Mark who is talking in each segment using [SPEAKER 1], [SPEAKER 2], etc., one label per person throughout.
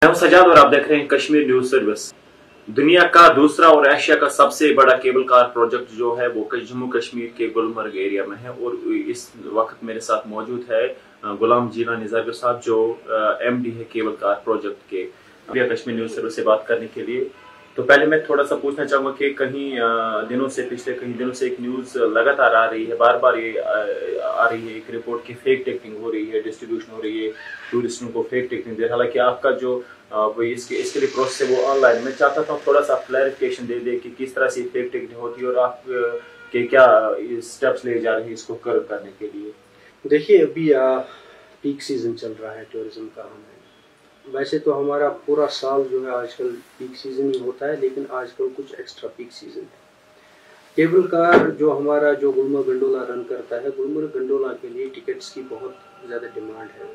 [SPEAKER 1] मैं हूं सजाद और आप देख रहे हैं कश्मीर न्यूज सर्विस। दुनिया का दूसरा और एशिया का सबसे बड़ा केबल कार प्रोजेक्ट जो है वो जम्मू कश्मीर के गुलमर्ग एरिया में है और इस वक्त मेरे साथ मौजूद है गुलाम जीलानी जाकिर साहब जो एमडी है केबल कार प्रोजेक्ट के। अभी कश्मीर न्यूज सर्विस से बात करने के लिए तो पहले मैं थोड़ा सा पूछना चाहूंगा कि पिछले कहीं दिनों से एक न्यूज लगातार आ रही है, बार बार ये आ रही है एक रिपोर्ट की फेक टिकटिंग हो रही है, डिस्ट्रीब्यूशन हो रही है, टूरिस्टों को फेक टिकटिंग दे। हालांकि आपका जो वो इसके लिए प्रोसेस है वो ऑनलाइन। मैं चाहता था थोड़ा सा क्लैरिफिकेशन दे कि किस तरह से फेक टिकटिंग होती है और आप के क्या स्टेप्स ले जा रहे हैं इसको कर्व करने के लिए।
[SPEAKER 2] देखिए, अभी पीक सीजन चल रहा है टूरिज्म का। हमें वैसे तो हमारा पूरा साल जो है आजकल पीक सीजन ही होता है, लेकिन आजकल कुछ एक्स्ट्रा पीक सीजन है। केबल कार जो हमारा जो गुलमर्ग गंडोला रन करता है, गुलमर्ग गंडोला के लिए टिकट्स की बहुत ज़्यादा डिमांड है।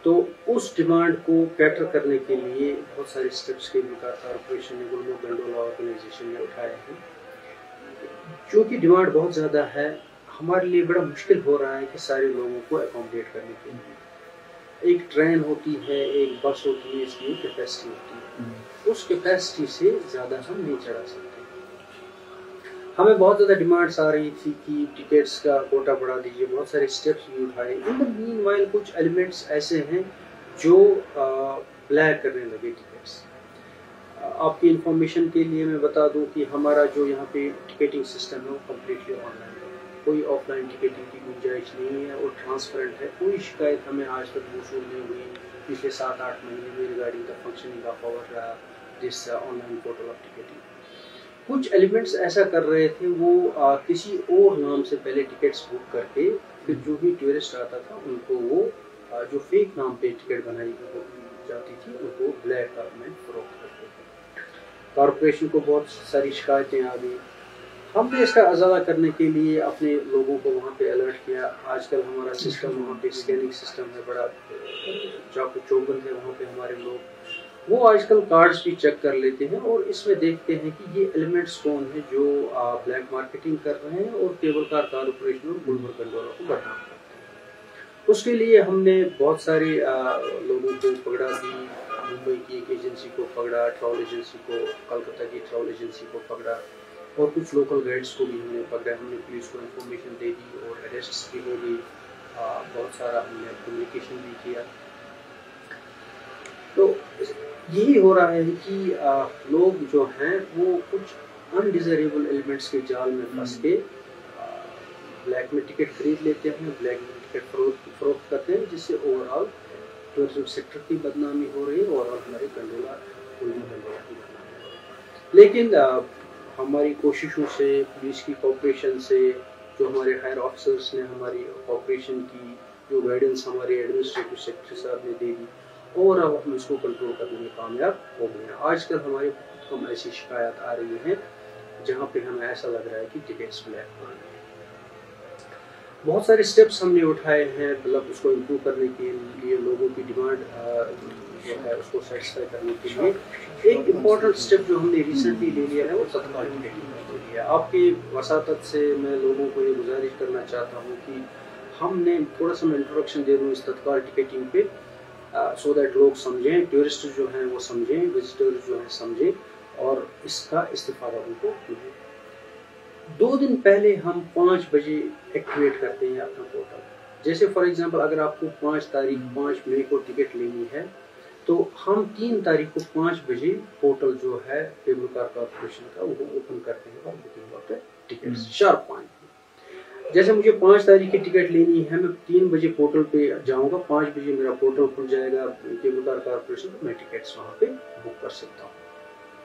[SPEAKER 2] तो उस डिमांड को कैटर करने के लिए बहुत सारे स्टेप्स केबल कार कॉर्पोरेशन ने, गुलमर्ग गंडोला ऑर्गेनाइजेशन ने उठाए हैं। क्योंकि डिमांड बहुत ज़्यादा है, हमारे लिए बड़ा मुश्किल हो रहा है कि सारे लोगों को अकोमोडेट करने के लिए। एक ट्रेन होती है, एक बस होती है, इसकी कैपेसिटी होती है, उस कैपेसिटी से ज़्यादा हम नहीं चढ़ा सकते। हमें बहुत ज़्यादा डिमांड्स आ रही थी कि टिकट्स का कोटा बढ़ा दीजिए, बहुत सारे स्टेप्स भी उठाए। इन द मीनवाइल कुछ एलिमेंट्स ऐसे हैं जो ब्लैक करने लगे टिकट्स। आपकी इंफॉर्मेशन के लिए मैं बता दूं कि हमारा जो यहाँ पे टिकटिंग सिस्टम है वो कम्प्लीटली ऑनलाइन है, कोई ऑफलाइन टिकटिंग की गुंजाइश नहीं है और ट्रांसपेरेंट है। कोई शिकायत हमें आज तक वसूल नहीं हुई। पिछले 7-8 महीने में regarding the functioning of our this online portal of ticketing. कुछ एलिमेंट्स ऐसा कर रहे थे, वो किसी और नाम से पहले टिकट्स बुक करके फिर जो भी टूरिस्ट आता था उनको वो जो फेक नाम पे टिकट बनाई जाती थी उनको ब्लैक में फरोख्त करते थे। कॉर्पोरेशन को बहुत सारी शिकायतें आ गई। हमने इसका अजाला करने के लिए अपने लोगों को वहाँ पे अलर्ट किया। आजकल हमारा सिस्टम वहाँ पे स्कैनिंग सिस्टम है, बड़ा चाकू चौबंद है वहाँ पे। हमारे लोग वो आजकल कार्ड्स भी चेक कर लेते हैं और इसमें देखते हैं कि ये एलिमेंट्स कौन है जो ब्लैक मार्केटिंग कर रहे हैं और केबल कार कॉर्पोरेशन और गुलमर्ग गंडोला को बदनाम करते हैं। उसके लिए हमने बहुत सारे लोगों को पकड़ा भी। मुंबई की एक एजेंसी को पकड़ा, ट्रैवल एजेंसी को, कलकत्ता की ट्रैवल एजेंसी को पकड़ा और कुछ लोकल गाइड्स को भी हमने पकड़ा। हमने पुलिस को इन्फॉर्मेशन दे दी और अरेस्ट भी हो गई। बहुत सारा हमने कम्युनिकेशन भी किया। तो यही हो रहा है कि लोग जो हैं वो कुछ अनडिजायरेबल एलिमेंट्स के जाल में फंस के ब्लैक में टिकट खरीद लेते हैं, ब्लैक में टिकट फरोख्त करते हैं, जिससे ओवरऑल टूरिज्म सेक्टर की बदनामी हो रही है और हमारे गंडोला की बदनामी हो रही है। लेकिन हमारी कोशिशों से, पुलिस की कोऑपरेशन से, जो हमारे हायर ऑफिसर्स ने हमारी कोऑपरेशन की, जो गाइडेंस हमारे एडमिनिस्ट्रेटिव सेक्रेटरी साहब ने दे दी, और अब हम इसको कंट्रोल करने में कामयाब हो गए हैं। आजकल हमारे बहुत कम ऐसी शिकायत आ रही हैं जहाँ पे हमें ऐसा लग रहा है कि टिकट्स ब्लैक हो रहे हैं। बहुत सारे स्टेप्स हमने उठाए हैं, मतलब उसको इम्प्रूव करने के लिए, लोगों की डिमांड जो है उसको सेटिस्फाई करने के लिए। एक इम्पॉर्टेंट स्टेप जो हमने रिसेंटली ले लिया है वो तत्काल टिकटिंग ले लिया। आपकी वसातत से मैं लोगों को ये गुजारिश करना चाहता हूँ कि हमने थोड़ा सा मैं इंट्रोडक्शन दे दूँ इस तत्काल टिकटिंग पे, सो दैट लोग समझें, टूरिस्ट जो हैं वो समझें, विजिटर्स जो हैं समझें और इसका इस्तेफादा उनको मिले। 2 दिन पहले हम 5 बजे एक्टिवेट करते हैं अपना पोर्टल। जैसे फॉर एग्जांपल अगर आपको 5 मई को टिकट लेनी है तो हम 3 तारीख को 5 बजे पोर्टल जो है केबल कार कॉर्पोरेशन का वो ओपन करते हैं और booking of the tickets sharp 5। जैसे मुझे 5 तारीख की टिकट लेनी है, मैं 3 बजे पोर्टल पे जाऊंगा, 5 बजे मेरा पोर्टल खुल जाएगा केबल कार कॉर्पोरेशन, तो मैं टिकट्स वहाँ पे बुक कर सकता हूँ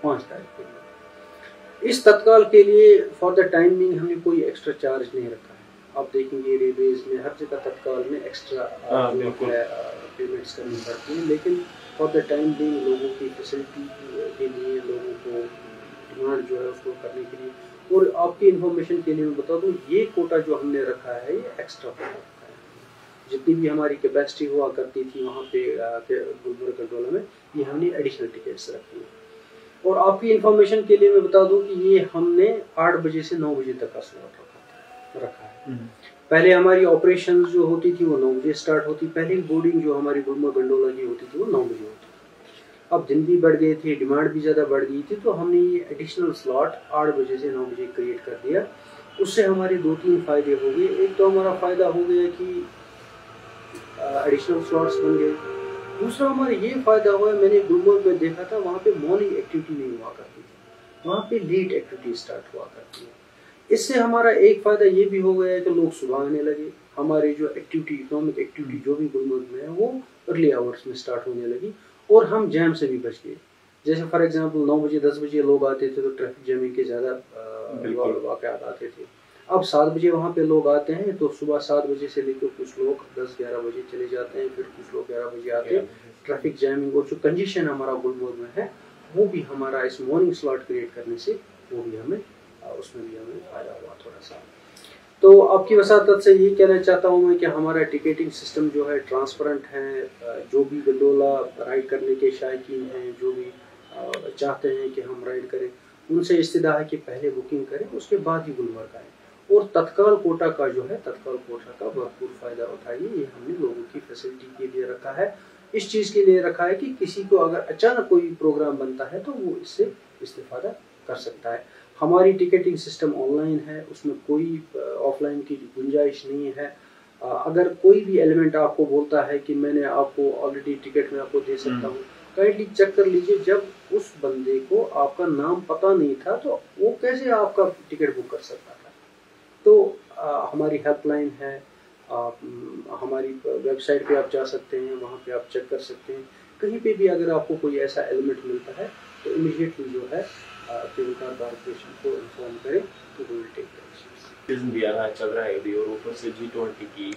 [SPEAKER 2] 5 तारीख के लिए। इस तत्काल के लिए फॉर द टाइम बिंग हमने कोई एक्स्ट्रा चार्ज नहीं रखा है। आप देखेंगे रेलवेज में हर जगह तत्काल में एक्स्ट्रा पेमेंट्स करनी पड़ती है, लेकिन फॉर द टाइम बिंग लोगों की फैसिलिटी के लिए, लोगों को डिमांड जो है उसको करने के लिए, और आपकी इन्फॉर्मेशन के लिए मैं बता दूं, ये कोटा जो हमने रखा है ये एक्स्ट्रा कोटा रखा है। जितनी भी हमारी कैपेसिटी हुआ करती थी वहाँ पे गुलमर्ग गंडोला में, ये हमने एडिशनल टिकट्स रखी है। और आपकी इन्फॉर्मेशन के लिए मैं बता दूं कि ये हमने 8 बजे से 9 बजे तक का स्लॉट रखा है। पहले हमारी ऑपरेशंस जो होती थी वो 9 बजे स्टार्ट होती, पहली बोर्डिंग जो हमारी गुलमर्ग गंडोला की होती थी वो 9 बजे होती। अब दिन भी बढ़ गए थे, डिमांड भी ज़्यादा बढ़ गई थी, तो हमने ये एडिशनल स्लॉट 8 बजे से 9 बजे क्रिएट कर दिया। उससे हमारे 2-3 फ़ायदे हो गए। एक तो हमारा फ़ायदा हो गया कि एडिशनल स्लॉट्स बन गए। दूसरा हमारा ये फ़ायदा हुआ, मैंने गुलमर्ग में देखा था वहाँ पे मॉर्निंग एक्टिविटी नहीं हुआ करती थी, वहाँ पे लेट एक्टिविटी स्टार्ट हुआ करती है। इससे हमारा एक फ़ायदा ये भी हो गया है कि लोग सुबह आने लगे, हमारी जो एक्टिविटी, इकोनॉमिक एक्टिविटी जो भी गुलमर्ग में है वो अर्ली आवर्स में स्टार्ट होने लगी, और हम जैम से भी बच गए। जैसे फॉर एग्जांपल 9 बजे 10 बजे लोग आते थे तो ट्रैफिक जैमिंग के ज़्यादा वाक़यात आते थे। अब 7 बजे वहाँ पे लोग आते हैं, तो सुबह 7 बजे से लेकर कुछ लोग 10-11 बजे चले जाते हैं, फिर कुछ लोग 11 बजे आते हैं। ट्रैफिक जैमिंग और जो कंजेशन हमारा गुलमर्ग में है वो भी हमारा इस मॉर्निंग स्लॉट क्रिएट करने से वो भी हमें उसमें भी हमें फ़ायदा हुआ थोड़ा सा। तो आपकी वसातत से ये कहना चाहता हूँ मैं कि हमारा टिकटिंग सिस्टम जो है ट्रांसपेरेंट है। जो भी गंडोला राइड करने के शायकीन हैं, जो भी चाहते हैं कि हम राइड करें, उनसे इस्तदा है कि पहले बुकिंग करें, उसके बाद ही गुलमर्ग आएँ, और तत्काल कोटा का जो है तत्काल कोटा का भरपूर फ़ायदा उठाइए। ये हमने लोगों की फैसिलिटी के लिए रखा है, इस चीज़ के लिए रखा है कि किसी को अगर अचानक कोई प्रोग्राम बनता है तो वो इससे इस्तेफादा कर सकता है। हमारी टिकटिंग सिस्टम ऑनलाइन है, उसमें कोई ऑफलाइन की गुंजाइश नहीं है। अगर कोई भी एलिमेंट आपको बोलता है कि मैंने आपको ऑलरेडी टिकट में आपको दे सकता हूँ, काइंडली चेक कर लीजिए, जब उस बंदे को आपका नाम पता नहीं था तो वो कैसे आपका टिकट बुक कर सकता था। तो हमारी हेल्पलाइन है, हमारी वेबसाइट पे आप जा सकते हैं, वहाँ पे आप चेक कर सकते हैं। कहीं पे भी अगर आपको कोई ऐसा एलिमेंट मिलता है तो इमीडिएटली जो है केबल कार कॉर्पोरेशन को इन्फॉर्म करें तो वो विल टेक
[SPEAKER 1] सीजन भी आ रहा चल रहा है अभी, और ऊपर से G20 की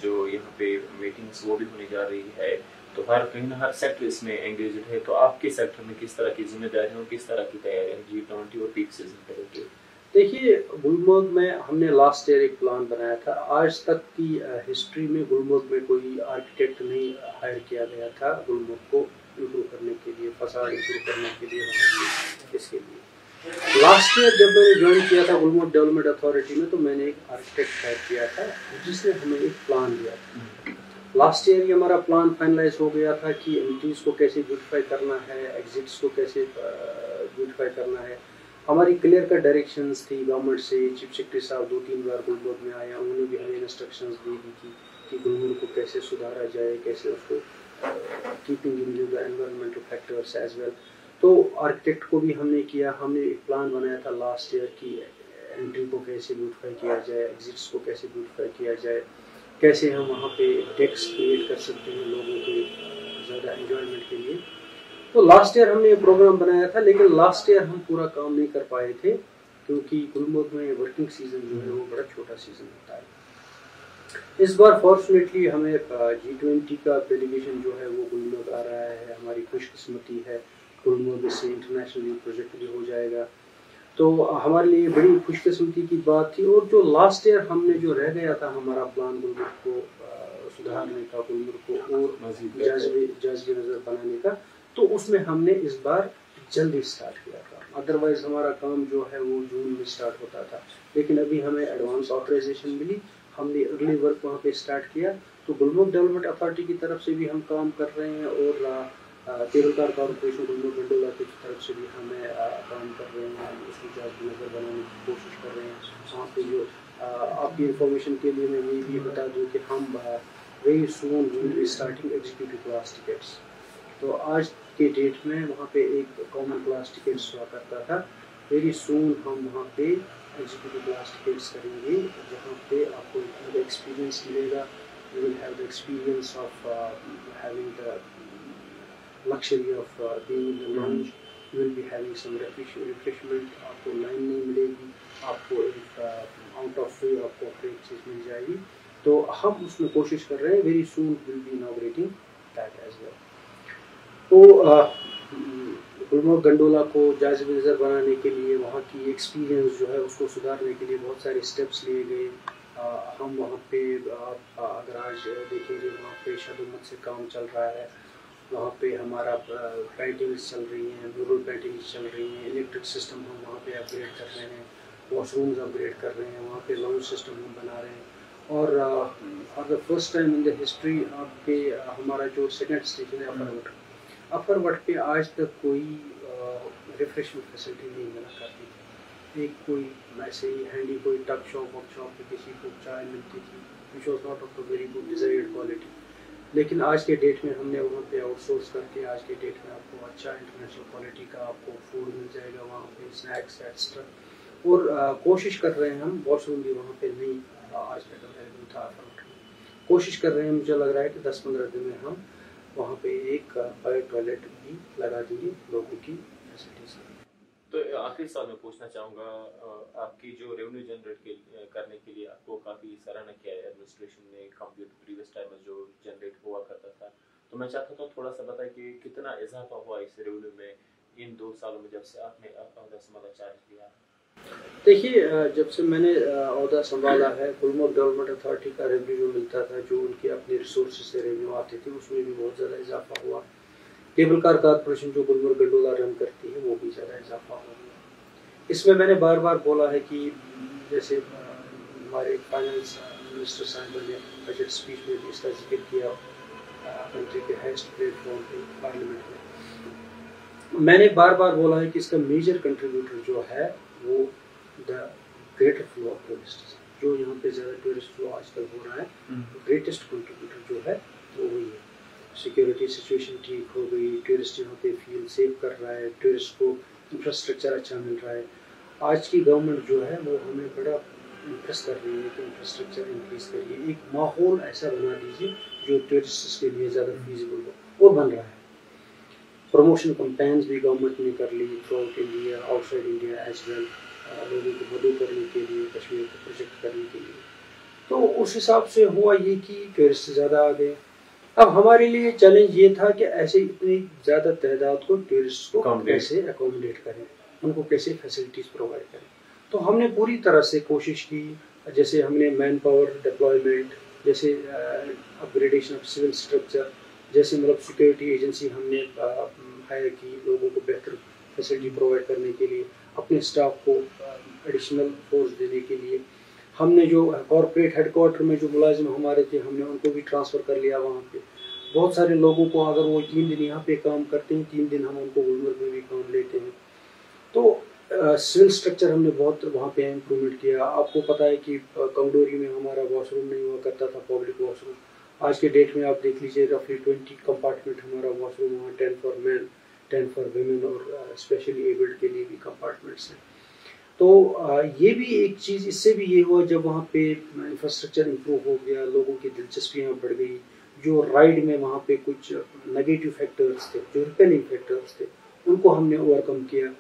[SPEAKER 1] जो यहाँ पे मीटिंग्स वो भी होने जा रही है, तो कहीं ना हर सेक्टर इसमें एंगेज्ड है। तो आपके सेक्टर में किस तरह की जिम्मेदारियां और किस तरह की तैयारियां G20 और पीक सीजन पे होती है?
[SPEAKER 2] देखिए, गुलमर्ग में हमने लास्ट ईयर एक प्लान बनाया था। आज तक की हिस्ट्री में गुलमर्ग में कोई आर्किटेक्ट नहीं हायर किया गया था गुलमर्ग को इम्प्रूव करने के लिए, फसाड इम्प्रूव करने के लिए, इसके लिए। लास्ट ईयर जब मैंने ज्वाइन किया था गुलमर्ग डेवलपमेंट अथॉरिटी में, तो मैंने एक आर्किटेक्ट हायर किया था जिसने हमें एक प्लान दिया था। लास्ट ईयर ही हमारा प्लान फाइनलाइज हो गया था कि एंट्रीज को कैसे ब्यूटिफाई करना है, एग्जिट्स को कैसे ब्यूटिफाई करना है। हमारी क्लियर कट डायरेक्शंस थी गवर्नमेंट से। चीफ सेक्रेटरी साहब 2-3 बार गुलमर्ग में आया, उन्होंने भी हमें इंस्ट्रक्शंस दी थी कि गुलमर्ग को कैसे सुधारा जाए, कैसे उसको keeping in the environmental factors as well. तो आर्किटेक्ट को भी हमने किया, हमने एक प्लान बनाया था लास्ट ईयर की एंट्री को कैसे ब्यूटिफाई किया जाए, एग्जिट्स को कैसे ब्यूटिफाई किया जाए, कैसे हम वहाँ पे डेक्स क्रिएट कर सकते हैं लोगों के ज़्यादा एंजॉयमेंट के लिए। तो लास्ट ईयर हमने ये प्रोग्राम बनाया था, लेकिन लास्ट ईयर हम पूरा काम नहीं कर पाए थे क्योंकि गुलमर्ग में वर्किंग सीजन जो है वो बड़ा छोटा सीजन होता है। इस बार फॉर्चुनेटली हमें G20 का डेलीगेशन जो है वो गुलमर्ग आ रहा है। हमारी खुशकिस्मती है, गुलमर्ग से इंटरनेशनल प्रोजेक्ट भी हो जाएगा, तो हमारे लिए बड़ी खुशकिस्मती की बात थी। और जो लास्ट ईयर हमने जो रह गया था हमारा प्लान गुलमर्ग को सुधारने का, गुलमर्ग को और जाज़िब नज़र बनाने का, तो उसमें हमने इस बार जल्दी स्टार्ट किया था। अदरवाइज हमारा काम जो है वो जून में स्टार्ट होता था, लेकिन अभी हमें एडवांस ऑथराइजेशन मिली, हमने अर्ली वर्क वहाँ पे स्टार्ट किया। तो गुलमर्ग डेवलपमेंट अथॉरिटी की तरफ से भी हम काम कर रहे हैं, और cable car corporation Gulmarg gondola की तरफ से भी हमें काम कर रहे हैं। हम उसकी जाँच नज़र बनाने की कोशिश कर रहे हैं। वहाँ पे जो आपकी इंफॉर्मेशन के लिए मैं ये भी बता दूँ कि हम very soon will be starting executive class tickets. तो आज के डेट में वहाँ पे एक कॉमन क्लास टिकट्स हुआ करता था, वेरी सून हम वहाँ पे एग्जीक्यूटिव क्लास टिकट्स करेंगे, जहाँ पे आपको एक्सपीरियंस मिलेगा। You will have the experience of having the luxury of being in the lounge, you will be having some refreshment, आपको लाइन नहीं मिलेगी, आपको एक आउट ऑफ वे आपको एक चीज़ मिल जाएगी। तो हम उसमें कोशिश कर रहे हैं, very soon will be inaugurating that as well. तो गुलमर्ग गंडोला को जायज़ नज़र बनाने के लिए, वहाँ की एक्सपीरियंस जो है उसको सुधारने के लिए बहुत सारे स्टेप्स लिए गए। हम वहाँ पे अगर आज देखेंगे वहाँ पे शदुमत से काम चल रहा है, वहाँ पे हमारा पेंटिंग्स चल रही हैं, म्यूरल पेंटिंग्स चल रही हैं, इलेक्ट्रिक सिस्टम हम वहाँ पे अपग्रेड कर रहे हैं, वॉशरूम्स अपग्रेड कर रहे हैं, वहाँ पे लाउंज सिस्टम हम बना रहे हैं। और for the first time in the history आपके हमारा जो सेकेंड स्टेशन है अपर अपर वट पे आज तक कोई रिफ्रेशमेंट फैसिलिटी नहीं मिला करती थी। एक कोई ऐसे ही हैंडी कोई टक शॉप वर्कशॉप पे किसी को चाय मिलती थी, which was not of the very good desired quality. लेकिन आज के डेट में हमने वहाँ पे आउटसोर्स करके आज के डेट में आपको अच्छा इंटरनेशनल क्वालिटी का आपको फूड मिल जाएगा वहाँ पे, स्नैक्स एक्स्ट्रा। और कोशिश कर रहे हैं हम, वॉशरूम भी वहाँ पे नहीं आज तक अवेलेबल था। कोशिश कर रहे हैं, मुझे लग रहा है कि 10-15 दिन में हम वहाँ पे एक बायो टॉयलेट भी लगा देंगे लोगों की फैसिलिटीज।
[SPEAKER 1] तो आखिरी सवाल मैं पूछना चाहूँगा, आपकी जो रेवेन्यू जनरेट करने के लिए आपको काफ़ी सराहना किया है एडमिनिस्ट्रेशन ने कंप्यूटर प्रीवियस टाइम में जो जनरेट हुआ करता था, तो मैं चाहता था थोड़ा सा बताएं कि कितना इजाफा हुआ इस रेवेन्यू में इन 2 सालों में जब से आपने ओहदा संभाला चार्ज लिया।
[SPEAKER 2] देखिए, जब से मैंने ओहदा संभाला है, गुलमर्ग डेवलपमेंट अथॉरिटी का रेवेन्यू जो मिलता था, जो उनके अपने रिसोर्स से रेवेन्यू आते थे, उसमें भी बहुत ज़्यादा इजाफा हुआ। केबल कार कॉर्पोरेशन जो गुलमर्ग गंडोला रन करती है, वो भी ज़्यादा इजाफा हो गया। इसमें मैंने बार बार बोला है कि जैसे हमारे फाइनेंस मिनिस्टर साहब ने बजट स्पीच में भी इसका जिक्र किया, कंट्री के हाईएस्ट प्लेटफॉर्म पे पार्लियामेंट में मैंने बार बार बोला है कि इसका मेजर कंट्रीब्यूटर जो है वो the greater flow of tourist, जो यहाँ पे ज़्यादा टूरिस्ट फ्लो आजकल हो रहा है, ग्रेटेस्ट कंट्रीब्यूटर जो है वो वही है। सिक्योरिटी सिचुएशन ठीक हो गई, टूरिस्ट यहाँ पे फील सेफ कर रहा है, टूरिस्ट को इंफ्रास्ट्रक्चर अच्छा मिल रहा है। आज की गवर्नमेंट जो है वो हमें बड़ा इंप्रेस कर रही है कि इंफ्रास्ट्रक्चर इंक्रीज करिए, एक माहौल ऐसा बना दीजिए जो टूरिस्ट के लिए ज़्यादा फीजिबल हो, और बन रहा है। प्रमोशन कैंपेन्स भी गवर्नमेंट ने कर ली throughout India, outside India as well, लोगों को मदद करने के लिए, कश्मीर को प्रोजेक्ट करने के लिए। तो उस हिसाब से हुआ ये कि टूरिस्ट ज़्यादा आ गए। अब हमारे लिए चैलेंज ये था कि ऐसे इतनी ज़्यादा तादाद को टूरिस्ट को कैसे अकोमोडेट करें, उनको कैसे फैसिलिटीज़ प्रोवाइड करें। तो हमने पूरी तरह से कोशिश की, जैसे हमने मैन पावर डिप्लॉयमेंट, जैसे अपग्रेडेशन ऑफ सिविल स्ट्रक्चर, जैसे मतलब सिक्योरिटी एजेंसी हमने हायर की लोगों को बेहतर फैसिलिटी प्रोवाइड करने के लिए, अपने स्टाफ को एडिशनल फोर्स देने के लिए। हमने जो कॉर्पोरेट हेडक्वार्टर में जो मुलाजिम हमारे थे, हमने उनको भी ट्रांसफ़र कर लिया वहाँ पे। बहुत सारे लोगों को अगर वो 3 दिन यहाँ पे काम करते हैं, 3 दिन हम उनको गुलमर्ग में भी काम लेते हैं। तो सिविल स्ट्रक्चर हमने बहुत वहाँ पे इम्प्रूवमेंट किया। आपको पता है कि कंगडोरी में हमारा वॉशरूम नहीं हुआ करता था, पब्लिक वॉशरूम। आज के डेट में आप देख लीजिए, रफली 20 कंपार्टमेंट हमारा वॉशरूम हुआ, 10 फॉर मैन, 10 फॉर वेमेन, और स्पेशली एबल्ड के लिए भी कंपार्टमेंट्स हैं। तो ये भी एक चीज़, इससे भी ये हुआ जब वहाँ पे इंफ्रास्ट्रक्चर इम्प्रूव हो गया, लोगों की दिलचस्पियाँ बढ़ गई। जो राइड में वहाँ पे कुछ नेगेटिव फैक्टर्स थे, जो रिपेलिंग फैक्टर्स थे, उनको हमने ओवरकम किया।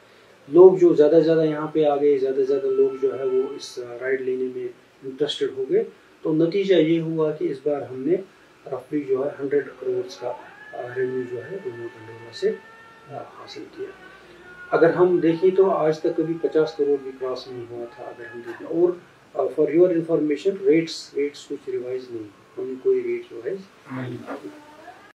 [SPEAKER 2] लोग जो ज़्यादा यहाँ पे आ गए, ज़्यादा लोग जो है वो इस राइड लेने में इंटरेस्टेड हो गए। तो नतीजा ये हुआ कि इस बार हमने रफली जो है 100 करोड़ का रेवेन्यू जो है गुलमर्ग गंडोला से हासिल किया। अगर हम देखें तो आज तक कभी 50 करोड़ भी क्रॉस नहीं हुआ था, अगर हम देखें। और फॉर योर इंफॉर्मेशन, रेट्स कुछ रिवाइज नहीं, हमने कोई रेट रिवाइज नहीं।